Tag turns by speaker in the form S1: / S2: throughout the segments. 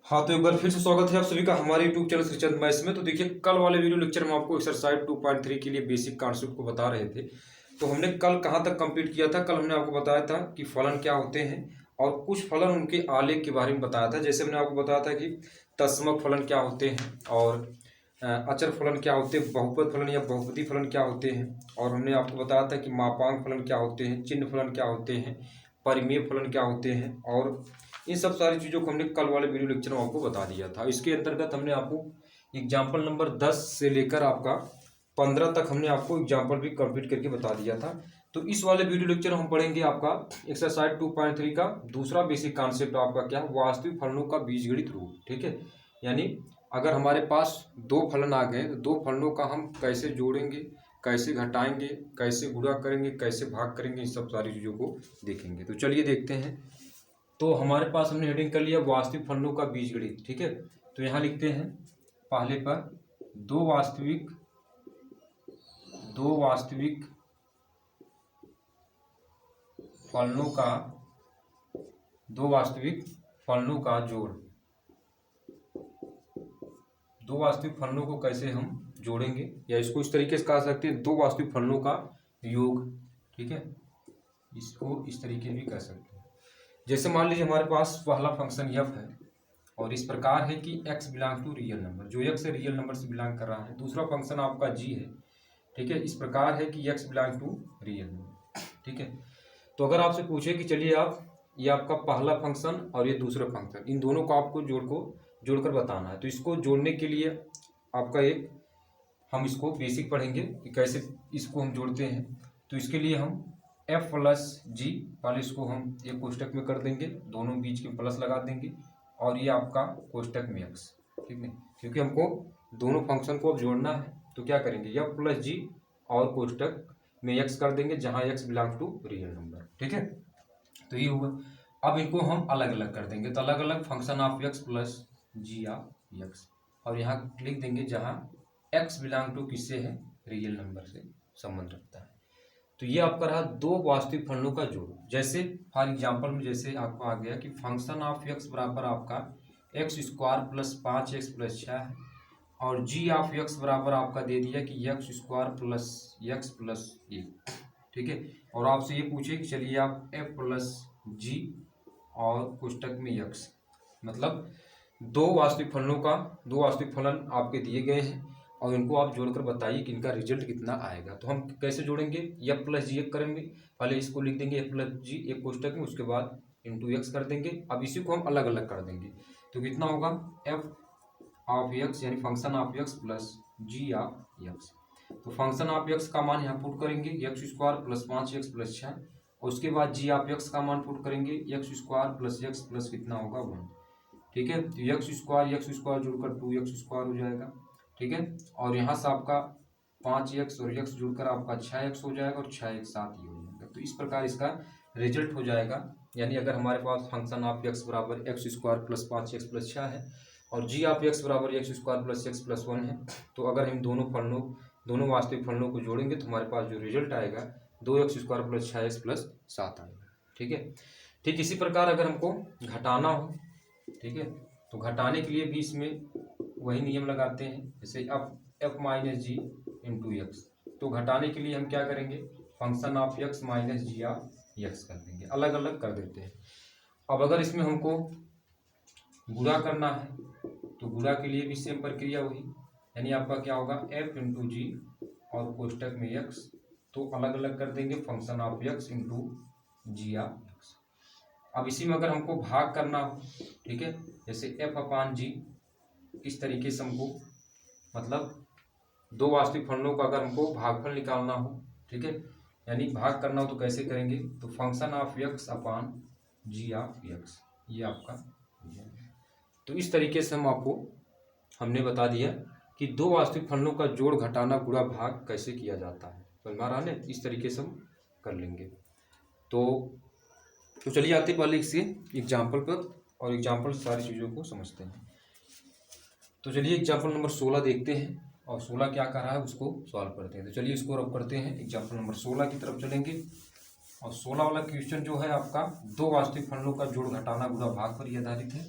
S1: हाँ, तो एक बार फिर से स्वागत है आप सभी का हमारे यूट्यूब चैनल श्रीचंद मैथ्स में। तो देखिए, कल वाले वीडियो लेक्चर में आपको एक्सरसाइज 2.3 के लिए बेसिक कॉन्सेप्ट को बता रहे थे। तो हमने कल कहाँ तक कंप्लीट किया था? कल हमने आपको बताया था कि फलन क्या होते हैं और कुछ फलन उनके आलेख के बारे में बताया था। जैसे हमने आपको बताया था कि तत्समक फलन क्या होते हैं और अचर फलन क्या होते हैं, बहुपद फलन या बहुपदी फलन क्या होते हैं, और हमने आपको बताया था कि मापांक फलन क्या होते हैं, चिन्ह फलन क्या होते हैं, परिमेय फलन क्या होते हैं, और इन सब सारी चीज़ों को हमने कल वाले वीडियो लेक्चर में आपको बता दिया था। इसके अंतर्गत हमने आपको एग्जाम्पल नंबर 10 से लेकर आपका 15 तक हमने आपको एग्जाम्पल भी कंप्लीट करके बता दिया था। तो इस वाले वीडियो लेक्चर में हम पढ़ेंगे आपका एक्सरसाइज 2.3 का दूसरा बेसिक कॉन्सेप्ट आपका क्या है, वास्तविक फलनों का बीजगणित रूप। ठीक है, यानी अगर हमारे पास दो फलन आ गए तो दो फलनों का हम कैसे जोड़ेंगे, कैसे घटाएंगे, कैसे गुणा करेंगे, कैसे भाग करेंगे, इन सब सारी चीज़ों को देखेंगे। तो चलिए देखते हैं। तो हमारे पास हमने हेडिंग कर लिया वास्तविक फलनों का बीजगणित। ठीक है, तो यहाँ लिखते हैं पहले पर दो वास्तविक फलनों का जोड़। दो वास्तविक फलनों को कैसे हम जोड़ेंगे, या इसको इस तरीके से कह सकते हैं दो वास्तविक फलनों का योग। ठीक है, इसको इस तरीके भी कह सकते हैं। जैसे मान लीजिए हमारे पास पहला फंक्शन f है और इस प्रकार है कि x belong to real number, जो x से रियल नंबर से बिलोंग कर रहा है। दूसरा फंक्शन आपका g है। ठीक है, इस प्रकार है कि x belong to real number. ठीक है, तो अगर आपसे पूछे कि चलिए आप ये आपका पहला फंक्शन और ये दूसरा फंक्शन, इन दोनों को आपको जोड़कर बताना है। तो इसको जोड़ने के लिए आपका हम इसको बेसिक पढ़ेंगे कि कैसे इसको हम जोड़ते हैं। तो इसके लिए हम f प्लस जी, पहले इसको हम एक कोष्टक में कर देंगे, दोनों बीच के प्लस लगा देंगे, और ये आपका कोष्टक में x। ठीक है, क्योंकि हमको दोनों फंक्शन को अब जोड़ना है तो क्या करेंगे, f प्लस जी और कोष्टक में x कर देंगे जहाँ x belong to real number. ठीक है, तो ये हुआ। अब इनको हम अलग अलग कर देंगे, तो अलग अलग function of x plus g of x, और यहाँ लिख देंगे जहाँ x बिलोंग टू किससे है, रियल नंबर से संबंध रखता है। तो ये आपका रहा दो वास्तविक फलनों का जोड़। जैसे फॉर एग्जांपल में जैसे आपको आ गया कि फंक्शन ऑफ x बराबर आपका x square plus 5x plus 6 है, और g ऑफ x बराबर आपका दे दिया कि x square plus x plus 1। ठीक है, और आपसे ये पूछे कि चलिए आप f प्लस g और कोष्टक में x, मतलब दो वास्तविक फलन आपके दिए गए हैं और इनको आप जोड़कर बताइए कि इनका रिजल्ट कितना आएगा। तो हम कैसे जोड़ेंगे, एफ प्लस जी एक करेंगे, पहले इसको लिख देंगे एफ प्लस जी एक कोष्टक में, उसके बाद इंटू एक्स कर देंगे। अब इसी को हम अलग अलग कर देंगे, तो कितना होगा एफ ऑफ एक्स यानी function of x plus g of x. तो फंक्शन ऑफ एक्स का मान यहाँ पुट करेंगे x square plus 5x plus 6, और उसके बाद जी ऑफ एक्स का मान पुट करेंगे x square plus x plus कितना होगा 1। ठीक है, तो एक्स स्क्वायर जुड़कर 2x स्क्वायर हो जाएगा। ठीक है, और यहाँ से आपका 5x और x जुड़कर आपका 6x हो जाएगा, और 6 एक साथ ही हो जाएगा। तो इस प्रकार इसका रिजल्ट हो जाएगा। यानी अगर हमारे पास फंक्शन ऑफ x बराबर x square plus 5x plus 6 है और जी ऑफ x बराबर x square plus x plus 1 है, तो अगर हम दोनों वास्तविक फलनों को जोड़ेंगे तो हमारे पास जो रिजल्ट आएगा 2x square plus 6x plus 7 आएगा। ठीक है, ठीक इसी प्रकार अगर हमको घटाना हो, ठीक है, तो घटाने के लिए भी इसमें वही नियम लगाते हैं। जैसे अब f minus g into x, तो घटाने के लिए हम क्या करेंगे, function of x minus g of x कर देंगे, अलग अलग कर देते हैं। अब अगर इसमें हमको गुणा करना है तो गुणा के लिए भी सेम प्रक्रिया वही, यानी आपका क्या होगा f इंटू जी और कोष्टक में x, तो अलग अलग कर देंगे function of x into g of x. अब इसी में अगर हमको भाग करना हो, ठीक है, जैसे f अपान जी, इस तरीके से हमको मतलब दो वास्तविक फलनों का अगर हमको भागफल निकालना हो, ठीक है, यानी भाग करना हो तो कैसे करेंगे, तो function of x upon g of x, ये आपका। तो इस तरीके से हमने बता दिया कि दो वास्तविक फलनों का जोड़, घटाना, गुणा, भाग कैसे किया जाता है। तो हमारा ने इस तरीके से हम कर लेंगे। तो चलिए आते पहले इससे एग्जाम्पल पर, और एग्जाम्पल सारी चीज़ों को समझते हैं। तो चलिए एग्जाम्पल नंबर 16 देखते हैं, और 16 क्या कर रहा है उसको सॉल्व करते हैं। तो चलिए इसको रब करते हैं, एग्जाम्पल नंबर 16 की तरफ चलेंगे। और 16 वाला क्वेश्चन जो है आपका दो वास्तविक फलनों का जोड़, घटाना, गुणा, भाग पर ही आधारित है।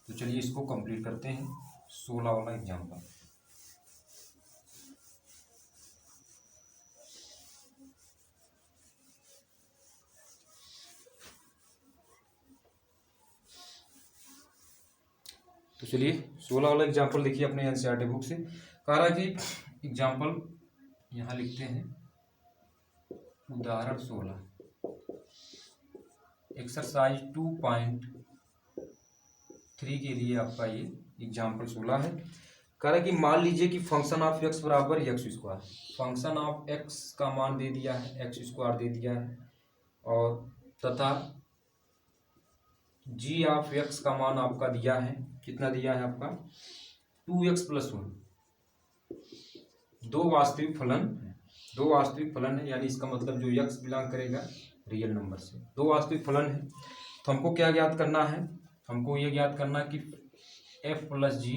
S1: तो चलिए इसको कंप्लीट करते हैं 16 वाला एग्जाम्पल। तो चलिए 16 वाला एग्जाम्पल देखिए अपने एनसीईआरटी बुक से। कह रहा है कि एग्जाम्पल यहाँ लिखते हैं, उदाहरण 16 एक्सरसाइज 2.3 के लिए आपका ये एग्जाम्पल 16 है। कह रहा है कि मान लीजिए कि फंक्शन ऑफ एक्स बराबर x square, function of x का मान दे दिया है, एक्स स्क्वायर दे दिया है, और तथा जी ऑफ एक्स का मान आपका दिया है, कितना दिया है आपका 2x+1। दो वास्तविक फलन है, यानी इसका मतलब जो x बिलोंग करेगा रियल नंबर से, दो वास्तविक फलन है। तो हमको क्या ज्ञात करना है, हमको ये ज्ञात करना है कि f+g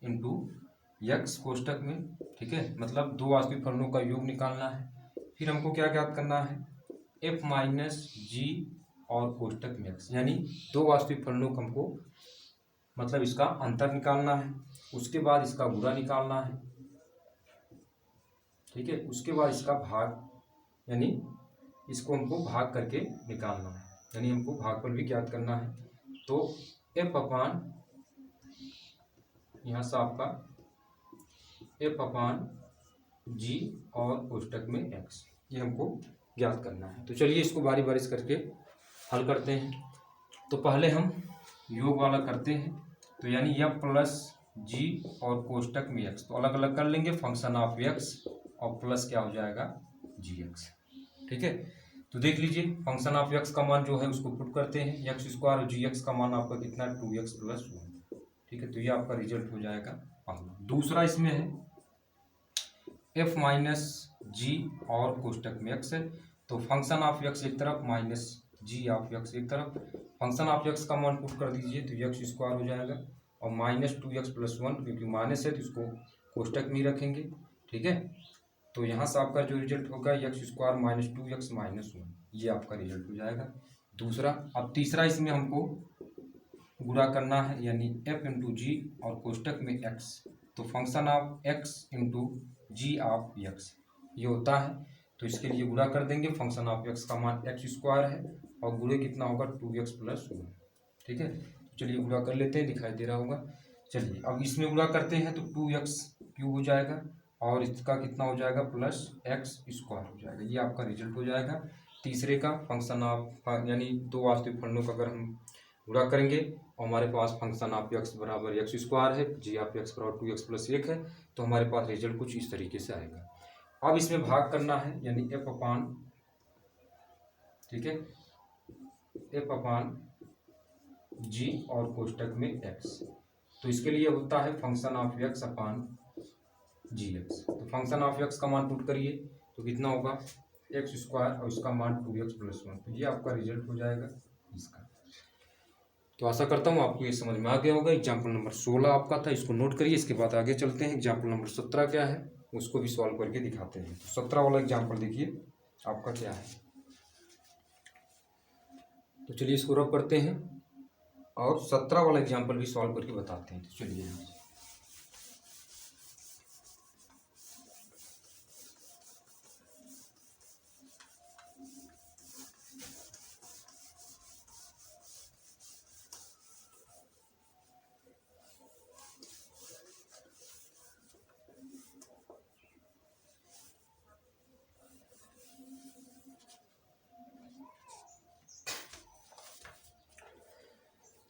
S1: इंटू एक्स कोष्टक में, ठीक है, मतलब दो वास्तविक फलनों का योग निकालना है। फिर हमको क्या ज्ञात करना है, f-g और कोष्टक में x, यानी दो वास्तविक फलनों का हमको मतलब इसका अंतर निकालना है। उसके बाद इसका गुणा निकालना है, ठीक है, उसके बाद इसका भाग, यानी इसको हमको भाग करके निकालना है, यानी हमको भागफल भी ज्ञात करना है। तो f/, यहाँ से आपका f/g और कोष्टक में x, ये हमको ज्ञात करना है। तो चलिए इसको बारी बारी करके हल करते हैं। तो पहले हम योग वाला करते हैं, तो यानी f+g और कोष्टक में x, तो अलग अलग कर लेंगे, फंक्शन ऑफ x और प्लस क्या हो जाएगा gx, ठीक है। तो देख लीजिए फंक्शन ऑफ x का मान जो है उसको पुट करते हैं, x स्क्वायर और gx का मान आपका कितना 2x+1, ठीक है। तो ये आपका रिजल्ट हो जाएगा पहला। दूसरा इसमें है f-g और कोष्टक में x है, तो फंक्शन ऑफ x एक तरफ माइनस g ऑफ x एक तरफ, फंक्शन ऑफ x का मान पुट कर दीजिए तो x स्क्वायर हो जाएगा, और -2x+1 क्योंकि माइनस है तो इसको कोष्टक में ही रखेंगे, ठीक है। तो यहाँ से आपका जो रिजल्ट होगा x स्क्वायर -2x-1, ये आपका रिजल्ट हो जाएगा दूसरा। अब तीसरा इसमें हमको गुणा करना है, यानी f/g और कोष्टक में x, तो function of x into g of x ये होता है, तो इसके लिए गुणा कर देंगे। फंक्शन ऑफ x का मान x स्क्वायर है और गुणे कितना होगा 2x+1, ठीक है। चलिए गुणा कर लेते हैं, दिखाई दे रहा होगा। चलिए अब इसमें गुणा करते हैं तो 2x³ हो जाएगा और इसका कितना हो जाएगा +x² हो जाएगा, ये आपका रिजल्ट हो जाएगा तीसरे का। फंक्शन ऑफ यानी दो वास्तविक फलनों का अगर हम गुणा करेंगे और हमारे पास फंक्शन ऑफ x बराबर x² है, जी ऑफ x बराबर 2x+1 है, तो हमारे पास रिजल्ट कुछ इस तरीके से आएगा। अब इसमें भाग करना है, यानी f/, ठीक है, f/g और कोष्टक में x, तो इसके लिए होता है फंक्शन ऑफ x/gx। तो फंक्शन ऑफ x का मान पुट करिए तो कितना होगा x² और इसका मान 2x+1, तो ये आपका रिजल्ट हो जाएगा इसका। तो आशा करता हूँ आपको ये समझ में आ गया होगा। एग्जाम्पल नंबर 16 आपका था, इसको नोट करिए। इसके बाद आगे चलते हैं, एग्जाम्पल नंबर 17 क्या है उसको भी सॉल्व करके दिखाते हैं। तो 17 वाला एग्जाम्पल देखिए आपका क्या है। तो चलिए इसको रब करते हैं और 17 वाला एग्जाम्पल भी सॉल्व करके बताते हैं। तो चलिए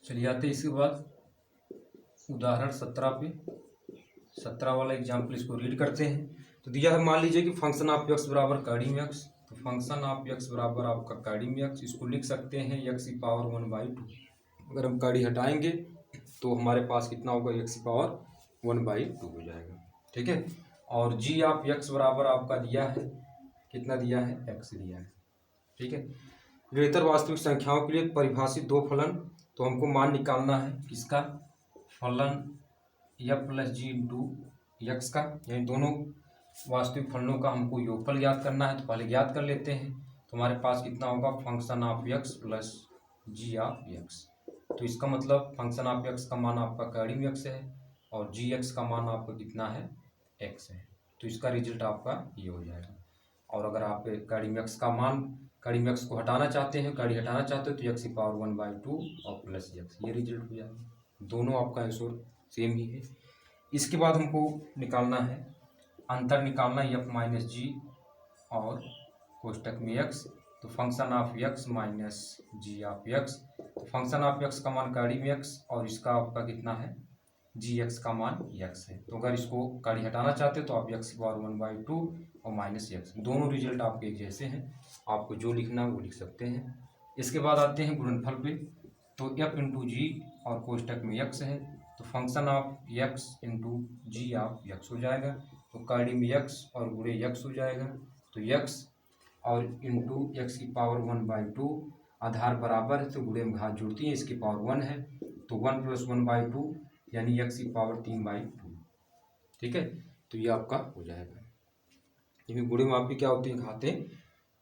S1: चलिए आते हैं इसके बाद उदाहरण 17 पे। 17 वाला एग्जाम्पल इसको रीड करते हैं। तो दिया है, मान लीजिए कि फंक्शन ऑफ x बराबर कड़ी में x, तो फंक्शन ऑफ x बराबर आपका कड़ी में x, इसको लिख सकते हैं x⁴ अगर हम कड़ी हटाएंगे तो हमारे पास कितना होगा x⁴ हो जाएगा, ठीक है। और g ऑफ x बराबर आपका दिया है, कितना दिया है x दिया है, ठीक है। निरंतर वास्तविक संख्याओं के लिए परिभाषित दो फलन, तो हमको मान निकालना है किसका, फलन f+g इंटू x का, यानी दोनों वास्तविक फलनों का हमको योगफल ज्ञात करना है। तो पहले ज्ञात कर लेते हैं। तो हमारे पास कितना होगा function of x plus g of x, तो इसका मतलब फंक्शन ऑफ एक्स का मान आपका काड़ी में एक्स है और जी एक्स का मान आपका कितना है, एक्स है। तो इसका रिजल्ट आपका ये हो जाएगा। और अगर आप काड़ी में एक्स का मान, काड़ी में एक्स को हटाना चाहते हैं, काड़ी हटाना चाहते हो तो एक्स की पावर 1/2 और प्लस एक्स, ये रिजल्ट हो जाएगा। दोनों आपका आंसर सेम ही है। इसके बाद हमको निकालना है, अंतर निकालना एफ माइनस जी और कोष्टक में एक्स। तो function of x minus g of x, तो फंक्शन ऑफ एक्स का मान काड़ी में एक्स और इसका आपका कितना है, जी एक्स का मान एक्स है। तो अगर इसको काड़ी हटाना चाहते हो तो आप एक्स की पावर 1/2 और माइनस एक्स, दोनों रिजल्ट आपके एक जैसे हैं, आपको जो लिखना है वो लिख सकते हैं। इसके बाद आते हैं गुणनफल पे। तो एफ इंटू जी और कोष्टक में एक्स है, तो function of x into g of x हो जाएगा। तो काड़ी में एक्स और गुणे एक्स हो जाएगा। तो एक्स और इंटू एक्स की पावर 1/2, आधार बराबर है तो गुणे में घात जुड़ती है, इसकी पावर 1 है तो 1 + 1/2 यानी एक्स की पावर 3/2। ठीक है, तो ये आपका हो जाएगा, क्योंकि गुणे में आपकी क्या होती है, घातें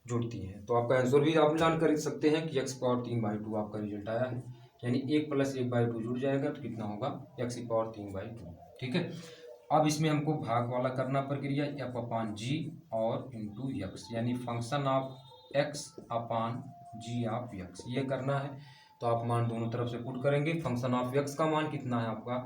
S1: जुड़ती हैं। तो आपका आंसर भी आप जान कर सकते हैं कि एक्स पावर 3/2 आपका रिजल्ट आया है, यानी 1 + 1/2 जुड़ जाएगा तो कितना होगा, एक्स की पावर 3/2। ठीक है, अब इसमें हमको भाग वाला करना प्रक्रिया एफ अपान जी और इंटू एक्स, यानी function of x upon g of x, ये करना है। तो आप मान दोनों तरफ से पुट करेंगे। फंक्शन ऑफ एक्स का मान कितना है आपका,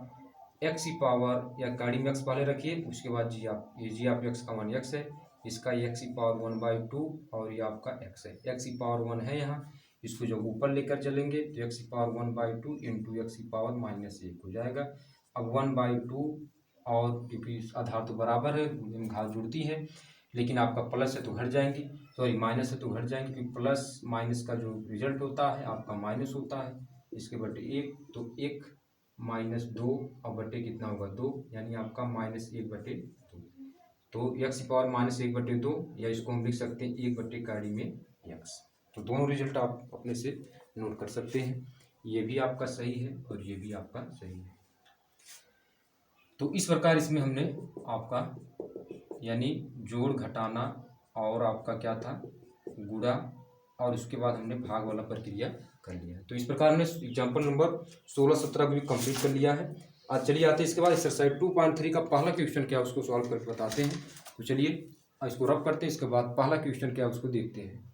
S1: एक्स की पावर, या गाड़ी में एक्स पहले रखिए, उसके बाद जी ऑफ, ये जी ऑफ एक्स का मान एक्स है, इसका एक्स की पावर 1/2 और ये आपका एक्स है। एक्स की पावर 1 है यहाँ, इसको जब ऊपर लेकर चलेंगे तो एक्स की पावर 1/2 इंटू एक्स की पावर -1 हो जाएगा। अब 1/2 और क्योंकि आधार तो बराबर है, घात जुड़ती है, लेकिन आपका प्लस है तो घट जाएंगी, सॉरी माइनस है तो घट जाएंगे, क्योंकि प्लस माइनस का जो रिजल्ट होता है आपका माइनस होता है। इसके बटे 1, तो 1 - 2 और बटे कितना होगा 2, यानी आपका -1/2। तो एक्स की पावर -1/2, या इसको हम लिख सकते हैं 1 काड़ी में एक्स। तो दोनों रिजल्ट आप अपने से नोट कर सकते हैं, ये भी आपका सही है और ये भी आपका सही है। तो इस प्रकार इसमें हमने आपका यानी जोड़ घटाना और आपका क्या था, गुणा, और उसके बाद हमने भाग वाला प्रक्रिया कर लिया। तो इस प्रकार हमने एग्जाम्पल नंबर 16-17 भी कंप्लीट कर लिया है। आज चलिए आते हैं इसके बाद एक्सरसाइज 2.3 का पहला क्वेश्चन क्या है उसको सॉल्व करके बताते हैं। तो चलिए इसको रब करते हैं, इसके बाद पहला क्वेश्चन क्या है उसको देखते हैं।